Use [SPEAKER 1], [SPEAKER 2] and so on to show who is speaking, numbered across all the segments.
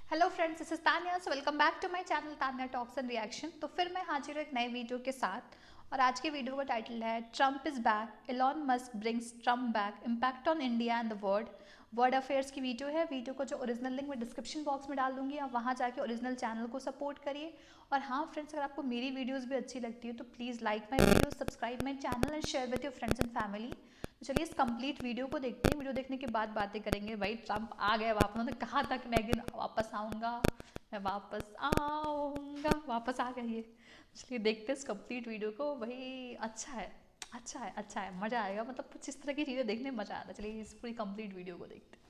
[SPEAKER 1] Hello friends, this is Tanya. So welcome back to my channel Tanya talks and reaction. तो फिर मैं हाजिर हूँ एक नए वीडियो के साथ और आज के वीडियो का टाइटल है Trump is back, Elon Musk brings Trump back, impact on India and the world affairs की वीडियो है। वीडियो को जो ओरिजिनल लिंक मैं डिस्क्रिप्शन बॉक्स में डाल दूंगी, आप वहाँ जाके ओरिजिनल चैनल को सपोर्ट करिए। और हाँ फ्रेंड्स, अगर आपको मेरी वीडियोज़ भी अच्छी लगती है तो please like my video, subscribe my channel and share with your friends and family. तो चलिए इस कंप्लीट वीडियो को देखते हैं। वीडियो देखने के बाद बातें करेंगे। भाई ट्रम्प आ गए वापस, उन्होंने कहा था कि मैं एक दिन वापस आऊँगा, मैं वापस आऊँगा, वापस आ गई है। इसलिए देखते इस कंप्लीट वीडियो को। वही अच्छा है, अच्छा है, अच्छा है, मज़ा आएगा। मतलब कुछ इस तरह की चीज़ें देखने में मज़ा आता है। चलिए इस पूरी कंप्लीट वीडियो को देखते हैं।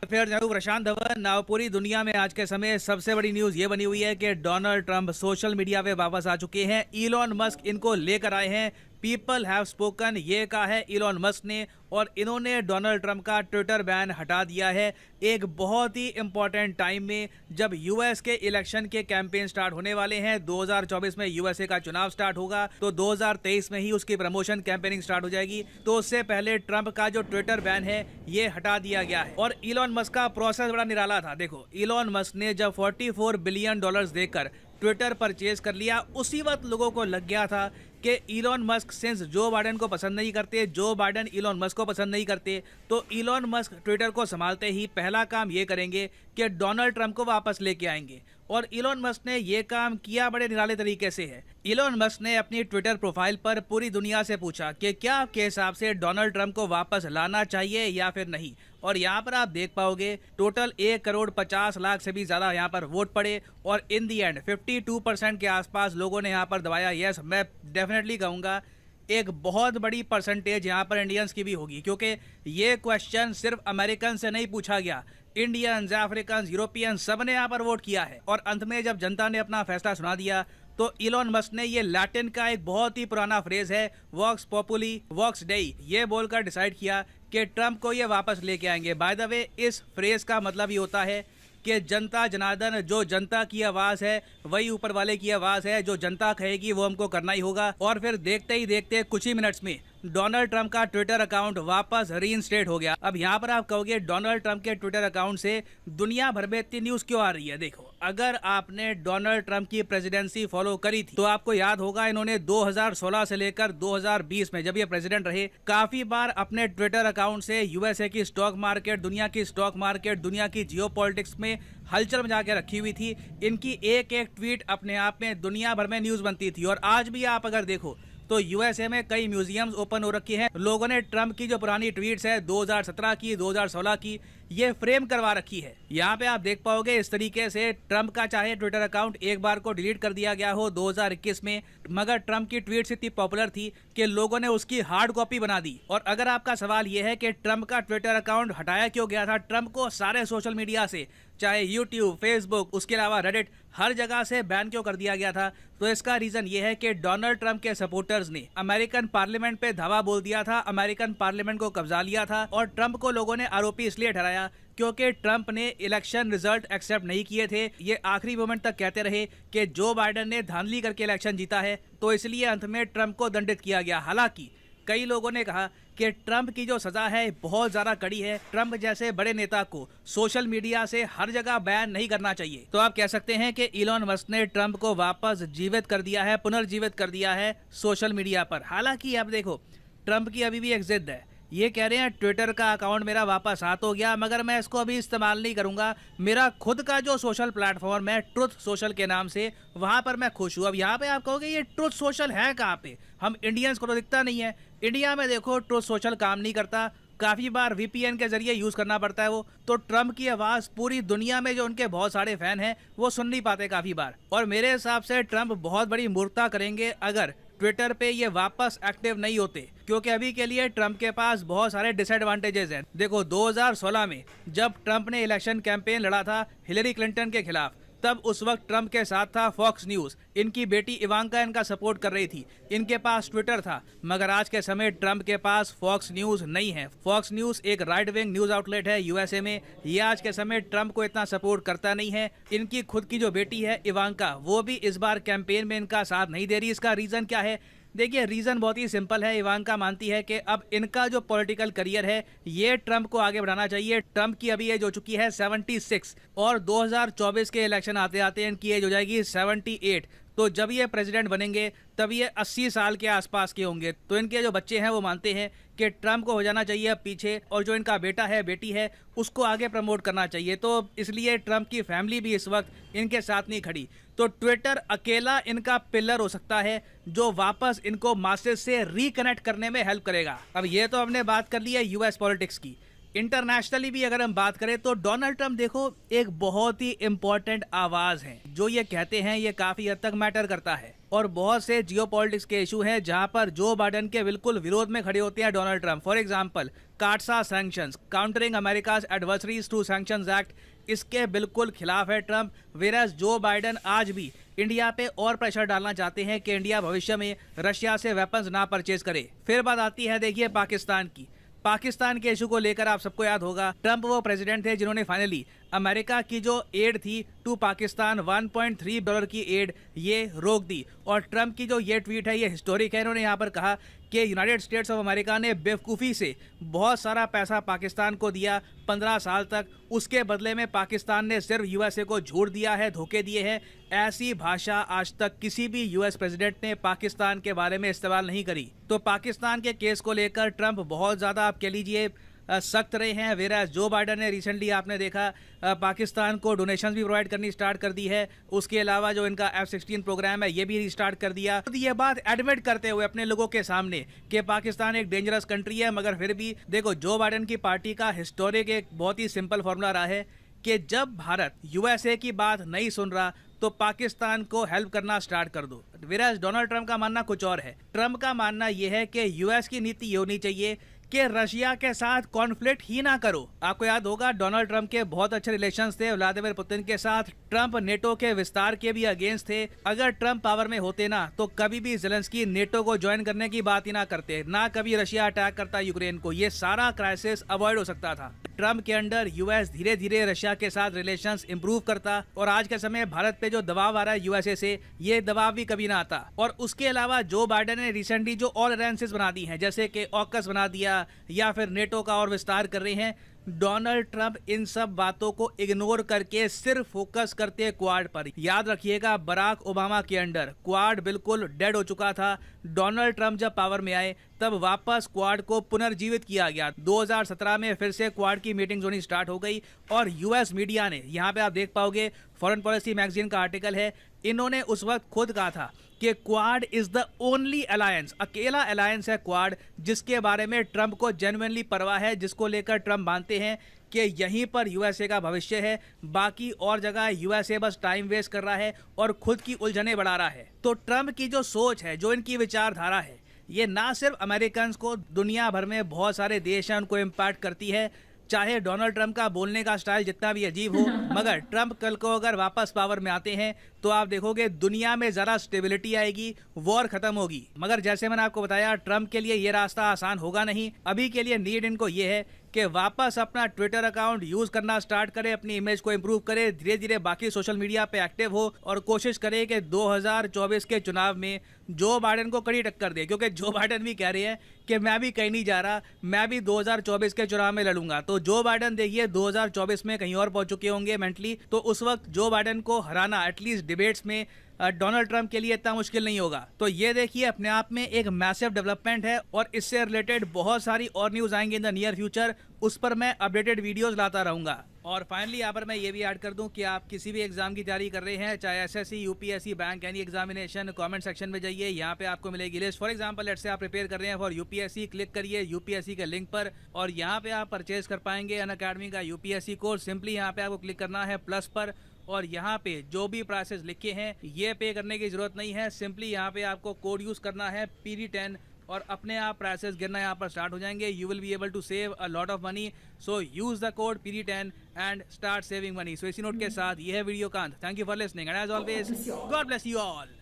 [SPEAKER 2] फिर जाऊँ प्रशांत धवन। नाउ पूरी दुनिया में आज के समय सबसे बड़ी न्यूज ये बनी हुई है कि डोनाल्ड ट्रंप सोशल मीडिया पे वापस आ चुके हैं। इलॉन मस्क इनको लेकर आए हैं। पीपल हैव स्पोकन ये कहा है इलॉन मस्क ने, और इन्होंने डोनाल्ड ट्रंप का ट्विटर बैन हटा दिया है एक बहुत ही इंपॉर्टेंट टाइम में, जब यूएस के इलेक्शन के कैंपेन स्टार्ट होने वाले हैं। 2024 में यूएसए का चुनाव स्टार्ट होगा, तो 2023 में ही उसकी प्रमोशन कैंपेनिंग स्टार्ट हो जाएगी। तो उससे पहले ट्रंप का जो ट्विटर बैन है ये हटा दिया गया है। और इलॉन मस्क का प्रोसेस बड़ा निराला था। देखो, इलॉन मस्क ने जब $44 बिलियन देकर ट्विटर परचेज कर लिया, उसी वक्त लोगों को लग गया था कि Elon Musk since Joe Biden को पसंद नहीं करते, जो बाइडेन इलॉन मस्क को पसंद नहीं करते, तो इलॉन मस्क ट्विटर को संभालते ही पहला काम ये करेंगे कि डोनाल्ड ट्रंप को वापस लेके आएंगे। और इलॉन मस्क ने ये काम किया बड़े निराले तरीके से है। इलॉन मस्क ने अपनी ट्विटर प्रोफाइल पर पूरी दुनिया से पूछा कि क्या आपके हिसाब से डोनाल्ड ट्रंप को वापस लाना चाहिए या फिर नहीं। और यहाँ पर आप देख पाओगे टोटल 1,50,00,000 से भी ज़्यादा यहाँ पर वोट पड़े, और इन दी एंड 52% के आसपास लोगों ने यहाँ पर दबाया यस। मैं डेफिनेटली कहूँगा एक बहुत बड़ी परसेंटेज यहाँ पर इंडियंस की भी होगी, क्योंकि ये क्वेश्चन सिर्फ अमेरिकन से नहीं पूछा गया। इंडियंस, अफ्रीकन, यूरोपियन सब ने यहाँ पर वोट किया है। और अंत में जब जनता ने अपना फैसला सुना दिया, तो इलॉन मस्क ने ये लैटिन का एक बहुत ही पुराना फ्रेज है वॉक्स पॉपुली वॉक्स डेई, ये बोलकर डिसाइड किया कि ट्रंप को ये वापस लेके आएंगे। बाय द वे, इस फ्रेज का मतलब ये होता है कि जनता जनार्दन, जो जनता की आवाज़ है वही ऊपर वाले की आवाज़ है, जो जनता कहेगी वो हमको करना ही होगा। और फिर देखते ही देखते कुछ ही मिनट्स में डोनाल्ड ट्रंप का ट्विटर अकाउंट वापस रीइंस्टेट हो गया। अब यहाँ पर आप कहोगे डोनाल्ड ट्रंप के ट्विटर अकाउंट से दुनिया भर में इतनी न्यूज़ क्यों आ रही है। देखो, अगर आपने डोनाल्ड ट्रंप की प्रेसिडेंसी फॉलो करी थी तो आपको याद होगा इन्होंने 2016 से लेकर 2020 में जब ये प्रेसिडेंट रहे, काफी बार अपने ट्विटर अकाउंट से यूएसए की स्टॉक मार्केट, दुनिया की स्टॉक मार्केट, दुनिया की जियोपॉलिटिक्स में हलचल मचा के रखी हुई थी। इनकी एक एक ट्वीट अपने आप में दुनिया भर में न्यूज़ बनती थी। और आज भी आप अगर देखो तो यूएसए में कई म्यूजियम्स ओपन हो रखी हैं। लोगों ने ट्रंप की जो पुरानी ट्वीट्स है 2017 की, 2016 की, ये फ्रेम करवा रखी है। यहाँ पे आप देख पाओगे इस तरीके से ट्रंप का चाहे ट्विटर अकाउंट एक बार को डिलीट कर दिया गया हो 2021 में, मगर ट्रंप की ट्वीट्स इतनी पॉपुलर थी कि लोगों ने उसकी हार्ड कॉपी बना दी। और अगर आपका सवाल ये है कि ट्रंप का ट्विटर अकाउंट हटाया क्यों गया था, ट्रंप को सारे सोशल मीडिया से, चाहे यूट्यूब, फेसबुक, उसके अलावा रेडिट, हर जगह से बैन क्यों कर दिया गया था, तो इसका रीजन ये है कि डोनाल्ड ट्रंप के सपोर्टर्स ने अमेरिकन पार्लियामेंट पे धावा बोल दिया था, अमेरिकन पार्लियामेंट को कब्जा लिया था। और ट्रंप को लोगों ने आरोपी इसलिए ठहराया क्योंकि ट्रंप ने इलेक्शन रिजल्ट एक्सेप्ट नहीं किए थे। ये आखिरी मोमेंट तक कहते रहे कि जो बाइडेन ने धांधली करके इलेक्शन जीता है, तो इसलिए अंत में ट्रंप को दंडित किया गया। हालांकि कई लोगों ने कहा कि ट्रंप की जो सजा है बहुत ज़्यादा कड़ी है, ट्रंप जैसे बड़े नेता को सोशल मीडिया से हर जगह बैन नहीं करना चाहिए। तो आप कह सकते हैं कि इलॉन मस्क ने ट्रंप को वापस जीवित कर दिया है, पुनर्जीवित कर दिया है सोशल मीडिया पर। हालांकि अब देखो, ट्रंप की अभी भी एक जिद है। ये कह रहे हैं ट्विटर का अकाउंट मेरा वापस हाथ हो गया, मगर मैं इसको अभी इस्तेमाल नहीं करूंगा। मेरा खुद का जो सोशल प्लेटफॉर्म है ट्रुथ सोशल के नाम से, वहां पर मैं खुश हूँ। अब यहाँ पे आप कहोगे ये ट्रुथ सोशल है कहाँ पे, हम इंडियंस को तो दिखता नहीं है। इंडिया में देखो ट्रुथ सोशल काम नहीं करता, काफ़ी बार वीपीएन के जरिए यूज़ करना पड़ता है वो। तो ट्रंप की आवाज़ पूरी दुनिया में जो उनके बहुत सारे फैन हैं वो सुन नहीं पाते काफ़ी बार। और मेरे हिसाब से ट्रंप बहुत बड़ी मूर्खता करेंगे अगर ट्विटर पे ये वापस एक्टिव नहीं होते, क्योंकि अभी के लिए ट्रंप के पास बहुत सारे डिसएडवांटेजेस हैं। देखो, 2016 में जब ट्रंप ने इलेक्शन कैंपेन लड़ा था हिलेरी क्लिंटन के खिलाफ, तब उस वक्त ट्रंप के साथ था फॉक्स न्यूज़, इनकी बेटी इवांका इनका सपोर्ट कर रही थी, इनके पास ट्विटर था। मगर आज के समय ट्रंप के पास फॉक्स न्यूज़ नहीं है। फॉक्स न्यूज़ एक राइट विंग न्यूज़ आउटलेट है यूएसए में, ये आज के समय ट्रंप को इतना सपोर्ट करता नहीं है। इनकी खुद की जो बेटी है इवांका, वो भी इस बार कैंपेन में इनका साथ नहीं दे रही। इसका रीज़न क्या है? देखिए रीजन बहुत ही सिंपल है। इवांका मानती है कि अब इनका जो पॉलिटिकल करियर है ये ट्रंप को आगे बढ़ाना चाहिए। ट्रंप की अभी एज हो चुकी है 76 और 2024 के इलेक्शन आते आते इनकी एज हो जाएगी 78। तो जब ये प्रेसिडेंट बनेंगे तब ये 80 साल के आसपास के होंगे। तो इनके जो बच्चे हैं वो मानते हैं कि ट्रंप को हो जाना चाहिए अब पीछे, और जो इनका बेटा है बेटी है उसको आगे प्रमोट करना चाहिए। तो इसलिए ट्रंप की फैमिली भी इस वक्त इनके साथ नहीं खड़ी। तो ट्विटर अकेला इनका पिलर हो सकता है जो वापस इनको मासेस से रिकनेक्ट करने में हेल्प करेगा। अब ये तो हमने बात कर ली है यूएस पॉलिटिक्स की। इंटरनेशनली भी अगर हम बात करें तो डोनाल्ड ट्रंप देखो एक बहुत ही इंपॉर्टेंट आवाज है। जो ये कहते हैं ये काफी हद तक मैटर करता है, और बहुत से जियोपॉलिटिक्स के इशू हैं जहां पर जो बाइडेन के बिल्कुल विरोध में खड़े होते हैं Donald Trump. For example CAATSA sanctions, countering America's adversaries through sanctions act, इसके बिल्कुल खिलाफ है ट्रंप। वेराज जो बाइडेन आज भी इंडिया पे और प्रेशर डालना चाहते हैं कि इंडिया भविष्य में रशिया से वेपन्स ना परचेज करे। फिर बात आती है देखिए पाकिस्तान की। पाकिस्तान के इशू को लेकर आप सबको याद होगा ट्रंप वो प्रेसिडेंट थे जिन्होंने फाइनली अमेरिका की जो एड थी टू पाकिस्तान $1.3 की एड ये रोक दी। और ट्रंप की जो ये ट्वीट है ये हिस्टोरिक है। इन्होंने यहाँ पर कहा कि यूनाइटेड स्टेट्स ऑफ अमेरिका ने बेवकूफ़ी से बहुत सारा पैसा पाकिस्तान को दिया 15 साल तक, उसके बदले में पाकिस्तान ने सिर्फ यूएसए को झूठ दिया है, धोखे दिए हैं। ऐसी भाषा आज तक किसी भी यूएस प्रेसिडेंट ने पाकिस्तान के बारे में इस्तेमाल नहीं करी। तो पाकिस्तान के केस को लेकर ट्रंप बहुत ज़्यादा आप कह लीजिए सख्त रहे हैं। वेराज जो बाइडेन ने रिसेंटली आपने देखा पाकिस्तान को डोनेशंस भी प्रोवाइड करनी स्टार्ट कर दी है। उसके अलावा जो इनका F-16 प्रोग्राम है ये भी रिस्टार्ट कर दिया। तो ये बात एडमिट करते हुए अपने लोगों के सामने कि पाकिस्तान एक डेंजरस कंट्री है, मगर फिर भी देखो जो बाइडेन की पार्टी का हिस्टोरिक एक बहुत ही सिंपल फॉर्मूला रहा है कि जब भारत यूएसए की बात नहीं सुन रहा तो पाकिस्तान को हेल्प करना स्टार्ट कर दो। वेराज डोनाल्ड ट्रंप का मानना कुछ और है। ट्रंप का मानना यह है कि यूएस की नीति ये होनी चाहिए कि रशिया के साथ कॉन्फ्लिक्ट ही ना करो। आपको याद होगा डोनाल्ड ट्रंप के बहुत अच्छे रिलेशंस थे व्लादिमीर पुतिन के साथ। ट्रंप नेटो के विस्तार के भी अगेंस्ट थे। अगर ट्रंप पावर में होते ना तो कभी भी ज़ेलेंस्की नेटो को ज्वाइन करने की बात ही ना करते, ना कभी रशिया अटैक करता यूक्रेन को। ये सारा क्राइसिस अवॉइड हो सकता था। ट्रंप के अंडर यूएस धीरे धीरे रशिया के साथ रिलेशंस इंप्रूव करता, और आज के समय भारत पे जो दबाव आ रहा है यूएसए से ये दबाव भी कभी ना आता। और उसके अलावा जो बाइडेन ने रिसेंटली जो और अलायंसेस बना दी हैं जैसे कि ऑकस बना दिया या फिर नेटो का और विस्तार कर रहे हैं, डोनाल्ड ट्रंप इन सब बातों को इग्नोर करके सिर्फ फोकस करते हैं क्वाड पर। याद रखिएगा बराक ओबामा के अंडर क्वाड बिल्कुल डेड हो चुका था। डोनाल्ड ट्रंप जब पावर में आए तब वापस क्वाड को पुनर्जीवित किया गया। 2017 में फिर से क्वाड की मीटिंग्स होनी स्टार्ट हो गई, और यूएस मीडिया ने, यहाँ पे आप देख पाओगे फॉरेन पॉलिसी मैगजीन का आर्टिकल है, इन्होंने उस वक्त खुद कहा था कि quad is the only alliance, अकेला अलायंस है क्वाड जिसके बारे में ट्रंप को जेन्युइनली परवाह है, जिसको लेकर ट्रंप मानते हैं कि यहीं पर यूएसए का भविष्य है। बाकी और जगह यूएसए बस टाइम वेस्ट कर रहा है और खुद की उलझने बढ़ा रहा है। तो ट्रंप की जो सोच है, जो इनकी विचारधारा है, ये ना सिर्फ अमेरिकन को, दुनिया भर में बहुत सारे देश हैं उनको इम्पैक्ट करती है। चाहे डोनाल्ड ट्रंप का बोलने का स्टाइल जितना भी अजीब हो, मगर ट्रंप कल को अगर वापस पावर में आते हैं तो आप देखोगे दुनिया में ज़रा स्टेबिलिटी आएगी, वॉर खत्म होगी। मगर जैसे मैंने आपको बताया ट्रंप के लिए ये रास्ता आसान होगा नहीं। अभी के लिए नीड इनको ये है कि वापस अपना ट्विटर अकाउंट यूज करना स्टार्ट करे, अपनी इमेज को इंप्रूव करे, धीरे धीरे बाकी सोशल मीडिया पे एक्टिव हो, और कोशिश करे कि 2024 के चुनाव में जो बाइडेन को कड़ी टक्कर दे। क्योंकि जो बाइडेन भी कह रहे हैं कि मैं भी कहीं नहीं जा रहा, मैं भी 2024 के चुनाव में लड़ूंगा। तो जो बाइडेन देखिए 2024 में कहीं और पहुंच चुके होंगे मेंटली, तो उस वक्त जो बाइडेन को हराना एटलीस्ट डिबेट्स में डोनाल्ड ट्रंप के लिए इतना मुश्किल नहीं होगा। तो ये देखिए अपने आप में एक मैसिव डेवलपमेंट है, और इससे रिलेटेड बहुत सारी और न्यूज आएंगी इन द नियर फ्यूचर। उस पर मैं अपडेटेड वीडियोस लाता रहूंगा। और फाइनली यहाँ पर मैं ये भी ऐड कर दूं कि आप किसी भी एग्जाम की तैयारी कर रहे हैं, चाहे SSC, UPSC, bank, any examination, comment section में जाइए, यहाँ पे आपको मिलेगी list. For example let's say आप प्रिपेयर कर रहे हैं फॉर यूपीएससी, क्लिक करिए यूपीएससी के लिंक पर, और यहाँ पे आप परचेज कर पाएंगे अनअकैडमी का यूपीएससी कोर्स। सिंपली यहाँ पे आपको क्लिक करना है प्लस पर, और यहाँ पे जो भी प्राइसेस लिखे हैं ये पे करने की जरूरत नहीं है। सिंपली यहाँ पे आपको कोड यूज करना है PD10, और अपने आप प्राइसेस गिरना यहाँ पर स्टार्ट हो जाएंगे। You will be able to save a lot of money, so use the code PD10 and start saving money. So इसी नोट के साथ ये है वीडियो का अंत। Thank you for listening and as always God bless you all.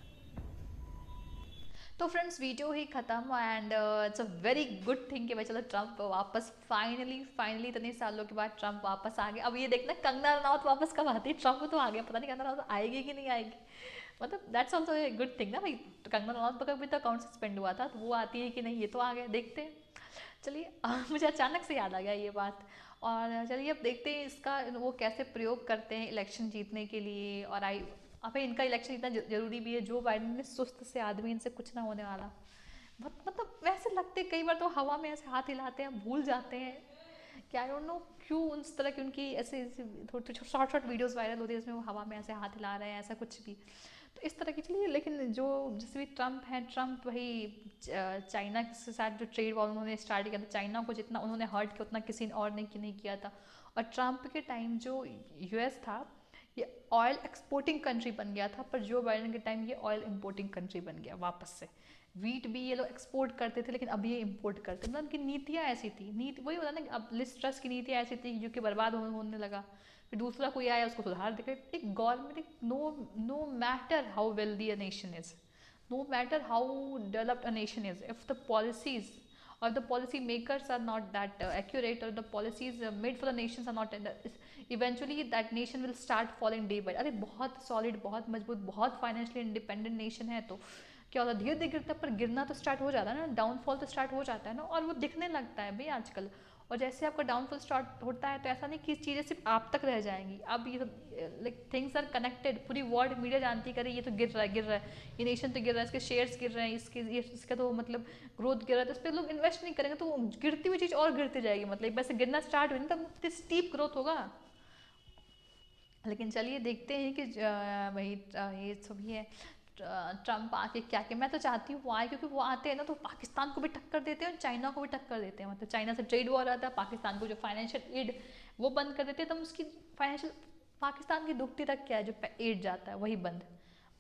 [SPEAKER 1] तो friends video ही ख़त्म, and it's a very good thing कि भाई चलो ट्रंप वापस फाइनली इतने सालों के बाद ट्रंप वापस आ गया। अब ये देखना कंगना रनौत वापस कब आती है। ट्रंप तो आ गया, पता नहीं कंगना रनौत आएगी कि नहीं आएगी। मतलब that's also a good thing ना भाई। कंगना रनौत का भी तो अकाउंट सस्पेंड हुआ था, तो वो आती है कि नहीं ये तो आ गया, देखते हैं। चलिए मुझे अचानक से याद आ गया ये बात। और चलिए अब देखते हैं इसका वो कैसे प्रयोग करते हैं इलेक्शन जीतने के लिए। और आई अब इनका इलेक्शन इतना जरूरी भी है। जो बाइडन ने सुस्त से आदमी, इनसे कुछ ना होने वाला। बहुत मतलब वैसे लगते कई बार तो हवा में ऐसे हाथ हिलाते हैं, भूल जाते हैं कि आई डोंट नो क्यों उस तरह की उनकी ऐसे थोड़े शॉर्ट शॉर्ट वीडियोस वायरल होती है जिसमें वो हवा में ऐसे हाथ हिला रहे हैं, ऐसा कुछ भी। तो इस तरह की चलिए, लेकिन जो जैसे भी ट्रम्प हैं, ट्रम्प वही चाइना के साथ जो ट्रेड वॉर उन्होंने स्टार्ट किया था, चाइना को जितना उन्होंने हर्ट किया उतना किसी और ने नहीं किया था। और ट्रम्प के टाइम जो यूएस था ये ऑयल एक्सपोर्टिंग कंट्री बन गया था, पर जो बाइडन के टाइम ये ऑयल इंपोर्टिंग कंट्री बन गया वापस से। वीट भी ये लोग एक्सपोर्ट करते थे लेकिन अब ये इंपोर्ट करते, मतलब उनकी नीतियाँ ऐसी थी। नीति वही होता ना, अब लिस्ट ट्रस्ट की नीतियाँ ऐसी थी जो कि बर्बाद होने लगा। फिर दूसरा कोई आया उसको सुधार देगा। एक government, no matter how wealthy a nation is, no matter how developed a nation is, if the policies or the policy makers are not that accurate, or the policies made for the nations are not, eventually that nation will start falling day by day. अरे बहुत solid, बहुत मजबूत, बहुत financially independent nation है तो क्या होता है, धीरे धीरे गिरता, पर गिरना तो स्टार्ट हो जाता है ना, डाउनफॉल तो स्टार्ट हो जाता है ना, और वो दिखने लगता है भाई आजकल। और जैसे आपका डाउनफॉल स्टार्ट होता है तो ऐसा नहीं कि चीज़ें सिर्फ आप तक रह जाएंगी। अब ये लाइक थिंग्स आर कनेक्टेड, पूरी वर्ल्ड मीडिया जानती है, करे ये तो गिर रहा है, गिर रहा है, ये नेशन तो गिर रहा है, इसके शेयर्स गिर रहे हैं, इसका तो मतलब ग्रोथ गिर रहा है, तो इस पर लोग इन्वेस्ट नहीं करेंगे, तो गिरती हुई चीज़ और गिरती जाएगी। मतलब वैसे गिरना स्टार्ट हुई ना तब स्टीप ग्रोथ होगा। लेकिन चलिए देखते हैं कि वही ये सब ही है। ट्रम्प आके क्या क्या, मैं तो चाहती हूँ वो आए, क्योंकि वो आते हैं ना तो पाकिस्तान को भी टक्कर देते हैं और चाइना को भी टक्कर देते हैं। मतलब चाइना से ट्रेड वॉर आता है, पाकिस्तान को जो फाइनेंशियल एड वो बंद कर देते हैं, तो उसकी फाइनेंशियल, पाकिस्तान की दुखती तक क्या है, जो एड जाता है वही बंद,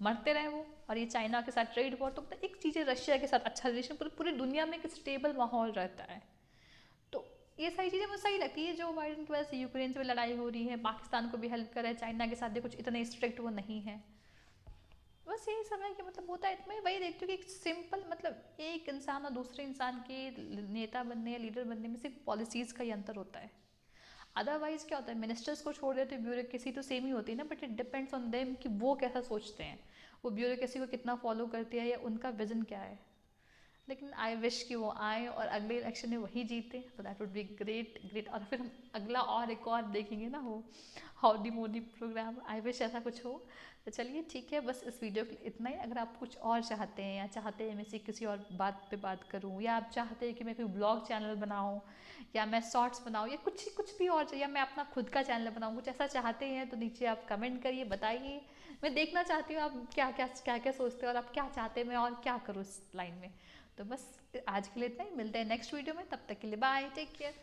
[SPEAKER 1] मरते रहे वो। और ये चाइना के साथ ट्रेड वॉर, तो एक चीज़ है, रशिया के साथ अच्छा रिलेशन, पूरी दुनिया में एक स्टेबल माहौल रहता है। तो ये सारी चीज़ें मुझे सही लगती है। जो बाइडन की वजह से यूक्रेन से भी लड़ाई हो रही है, पाकिस्तान को भी हेल्प कर रहा है, चाइना के साथ भी कुछ इतने स्ट्रिक्ट वो नहीं है। बस यही सब है कि मतलब होता है। मैं वही देखती हूँ कि एक सिंपल, मतलब एक इंसान और दूसरे इंसान के नेता बनने या लीडर बनने में सिर्फ पॉलिसीज़ का ही अंतर होता है। अदरवाइज क्या होता है, मिनिस्टर्स को छोड़ देते ब्यूरोक्रेसी तो सेम ही होती है ना, but it depends on them कि वो कैसा सोचते हैं, वो ब्यूरोक्रेसी को कितना फॉलो करते हैं या उनका विजन क्या है। लेकिन आई विश कि वो आए और अगले इलेक्शन में वही जीते, तो that would be great great. और फिर हम अगला और एक और देखेंगे ना, वो Howdy Modi programme. I wish ऐसा कुछ हो। तो चलिए ठीक है, बस इस वीडियो के लिए इतना ही। अगर आप कुछ और चाहते हैं, या चाहते हैं मैं से किसी और बात पे बात करूं, या आप चाहते हैं कि मैं कोई ब्लॉग चैनल बनाऊं, या मैं शॉर्ट्स बनाऊं, या कुछ भी और चाहिए, मैं अपना खुद का चैनल बनाऊं, कुछ ऐसा चाहते हैं तो नीचे आप कमेंट करिए, बताइए। मैं देखना चाहती हूँ आप क्या क्या सोचते हो, और आप क्या चाहते हैं मैं और क्या करूँ इस लाइन में। तो बस आज के लिए इतना ही, मिलते हैं नेक्स्ट वीडियो में, तब तक के लिए बाय, टेक केयर।